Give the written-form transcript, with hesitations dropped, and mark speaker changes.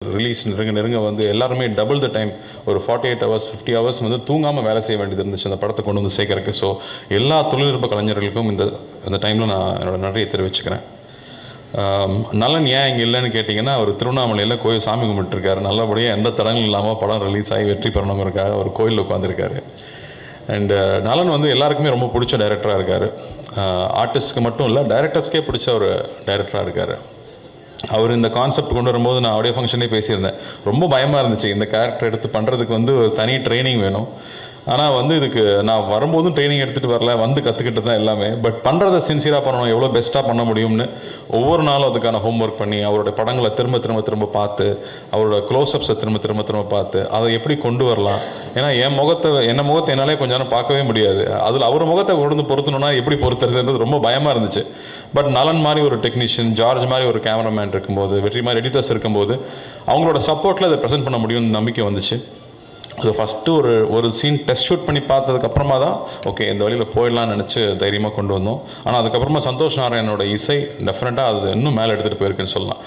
Speaker 1: Release நெருங்க வந்து எல்லாருமே டபுள் த டைம் ஒரு 48 ஹவர்ஸ் 50 ஹவர்ஸ் வந்து தூங்காமல் வேலை செய்ய வேண்டியது இருந்துச்சு அந்த படத்தை கொண்டு வந்து சேர்க்கறக்கு. ஸோ எல்லா தொழில்நுட்ப கலைஞர்களுக்கும் இந்த டைமில் நான் என்னோட நன்றியை தெரிவிச்சுக்கிறேன். நலன் ஏன் இங்கே இல்லைன்னு கேட்டிங்கன்னா, அவர் திருவண்ணாமலையில் கோயில் சாமி கும்பிட்டுருக்காரு. நல்லபடியாக எந்த தடங்களும் இல்லாமல் படம் ரிலீஸ் ஆகி வெற்றி பெறணுங்கிறதுக்காக ஒரு கோயிலில் உட்காந்துருக்காரு. அண்டு நலன் வந்து எல்லாருக்குமே ரொம்ப பிடிச்ச டைரக்டராக இருக்கார். ஆர்டிஸ்ட்க்கு மட்டும் இல்லை, டைரக்டர்ஸ்க்கே பிடிச்ச ஒரு டைரக்டராக இருக்கார். அவர் இந்த கான்செப்ட் கொண்டு வரும்போது நான் ஆடியோ ஃபங்க்ஷனே பேசியிருந்தேன். ரொம்ப பயமாக இருந்துச்சு, இந்த கேரக்டர் எடுத்து பண்ணுறதுக்கு வந்து ஒரு தனி ட்ரைனிங் வேணும். ஆனால் வந்து இதுக்கு நான் வரும்போதும் ட்ரைனிங் எடுத்துகிட்டு வரல, வந்து கற்றுக்கிட்டு தான் எல்லாமே. பட் பண்ணுறதை சின்சியராக பண்ணணும், எவ்வளோ பெஸ்ட்டாக பண்ண முடியும்னு ஒவ்வொரு நாளும் அதுக்கான ஹோம்ஒர்க் பண்ணி, அவரோட படங்களை திரும்ப பார்த்து, அவரோட க்ளோஸ்அப்ஸை திரும்ப பார்த்து, அதை எப்படி கொண்டு வரலாம். ஏன்னா என் முகத்தை என்னாலே கொஞ்ச நேரம் பார்க்கவே முடியாது. அதில் அவர் முகத்தை கொண்டு வந்து பொருத்தணும்னா எப்படி பொறுத்துறதுன்றது ரொம்ப பயமாக இருந்துச்சு. பட் நலன் மாதிரி ஒரு டெக்னீஷியன், ஜார்ஜ் மாதிரி ஒரு கேமராமேன் இருக்கும்போது, வெற்றி மாதிரி எடிட்டர்ஸ் இருக்கும்போது, அவங்களோட சப்போர்ட்டில் அதை ப்ரெசென்ட் பண்ண முடியும்னு நம்பிக்கை வந்துச்சு. ஸோ ஃபஸ்ட்டு ஒரு சீன் டெஸ்ட் ஷூட் பண்ணி பார்த்ததுக்கப்புறமா தான் ஓகே இந்த வழியில் போயிடலாம்னு நினச்சி தைரியமாக கொண்டு வந்தோம். ஆனால் அதுக்கப்புறமா சந்தோஷ் நாராயணனோட இசை டெஃபினட்டாக அது இன்னும் மேலே எடுத்துகிட்டு போயிருக்குன்னு சொல்லலாம்.